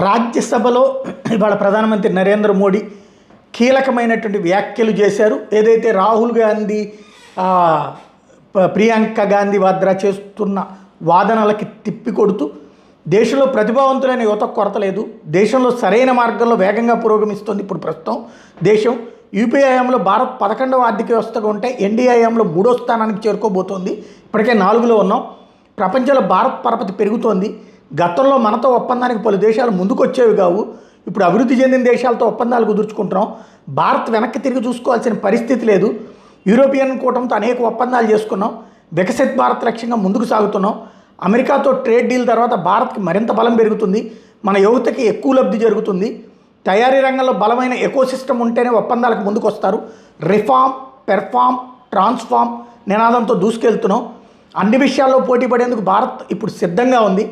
రాజ్యసభలో ఇవాళ ప్రధానమంత్రి నరేంద్ర మోడీ కీలకమైనటువంటి వ్యాఖ్యలు చేశారు. ఏదైతే రాహుల్ గాంధీ ప్రియాంక గాంధీ వాద్రా చేస్తున్న వాదనలకి తిప్పికొడుతూ దేశంలో ప్రతిభావంతులైన యువతకు కొరత లేదు, దేశంలో సరైన మార్గంలో వేగంగా పురోగమిస్తుంది ఇప్పుడు ప్రస్తుతం దేశం. యూపీఏ హయాంలో భారత్ 11వ ఆర్థిక వ్యవస్థగా ఉంటే ఎన్డీఏ హయాంలో 3వ స్థానానికి చేరుకోబోతోంది. ఇప్పటికే 4లో ఉన్నాం. ప్రపంచంలో భారత్ పరపతి పెరుగుతోంది. గతంలో మనతో ఒప్పందానికి పలు దేశాలు ముందుకు వచ్చేవి కావు, ఇప్పుడు అభివృద్ధి చెందిన దేశాలతో ఒప్పందాలు కుదుర్చుకుంటున్నాం. భారత్ వెనక్కి తిరిగి చూసుకోవాల్సిన పరిస్థితి లేదు. యూరోపియన్ కూటమితో అనేక ఒప్పందాలు చేసుకున్నాం. వికసిత్ భారత్ లక్ష్యంగా ముందుకు సాగుతున్నాం. అమెరికాతో ట్రేడ్ డీల్ తర్వాత భారత్కి మరింత బలం పెరుగుతుంది. మన యువతకి ఎక్కువ లబ్ధి జరుగుతుంది. తయారీ రంగంలో బలమైన ఎకోసిస్టమ్ ఉంటేనే ఒప్పందాలకు ముందుకు వస్తారు. రిఫార్మ్, పెర్ఫార్మ్, ట్రాన్స్ఫార్మ్ నినాదంతో దూసుకెళ్తున్నాం. అన్ని విషయాల్లో పోటీ పడేందుకు భారత్ ఇప్పుడు సిద్ధంగా ఉంది.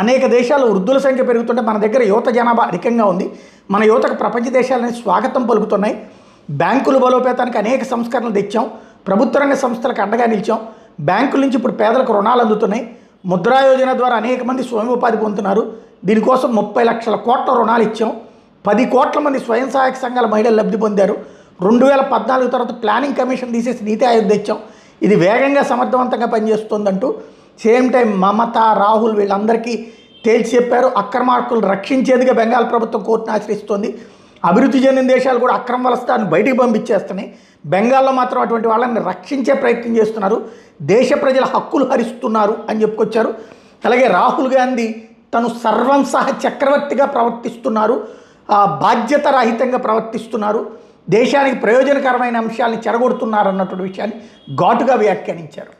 అనేక దేశాల్లో వృద్ధుల సంఖ్య పెరుగుతుంటే మన దగ్గర యువత జనాభా అధికంగా ఉంది. మన యువతకు ప్రపంచ దేశాలని స్వాగతం పలుకుతున్నాయి. బ్యాంకుల బలోపేతానికి అనేక సంస్కరణలు తెచ్చాం. ప్రభుత్వ రంగ సంస్థలకు అండగా నిలిచాం. బ్యాంకుల నుంచి ఇప్పుడు పేదలకు రుణాలు అందుతున్నాయి. ముద్రా యోజన ద్వారా అనేక మంది స్వయం ఉపాధి పొందుతున్నారు. దీనికోసం 30 లక్షల కోట్ల రుణాలు ఇచ్చాం. 10 కోట్ల మంది స్వయం సహాయక సంఘాల మహిళలు లబ్ధి పొందారు. 2014 తర్వాత ప్లానింగ్ కమిషన్ తీసేసి నీతి ఆయోగ్ తెచ్చాం. ఇది వేగంగా సమర్థవంతంగా పనిచేస్తుందంటూ సేమ్ టైం మమత, రాహుల్ వీళ్ళందరికీ తేల్చి చెప్పారు. అక్రమార్కులు రక్షించేందుకే బెంగాల్ ప్రభుత్వం కోర్టును ఆశ్రయిస్తోంది. అభివృద్ధి చెందిన దేశాలు కూడా అక్రమ వలసదాన్ని బయటికి పంపించేస్తున్నాయి. బెంగాల్లో మాత్రం అటువంటి వాళ్ళని రక్షించే ప్రయత్నం చేస్తున్నారు. దేశ ప్రజల హక్కులు హరిస్తున్నారు అని చెప్పుకొచ్చారు. అలాగే రాహుల్ గాంధీ తను సర్వం సహ చక్రవర్తిగా ప్రవర్తిస్తున్నారు, బాధ్యత రహితంగా ప్రవర్తిస్తున్నారు, దేశానికి ప్రయోజనకరమైన అంశాలను చెడగొడుతున్నారు అన్నటువంటి విషయాన్ని ఘాటుగా వ్యాఖ్యానించారు.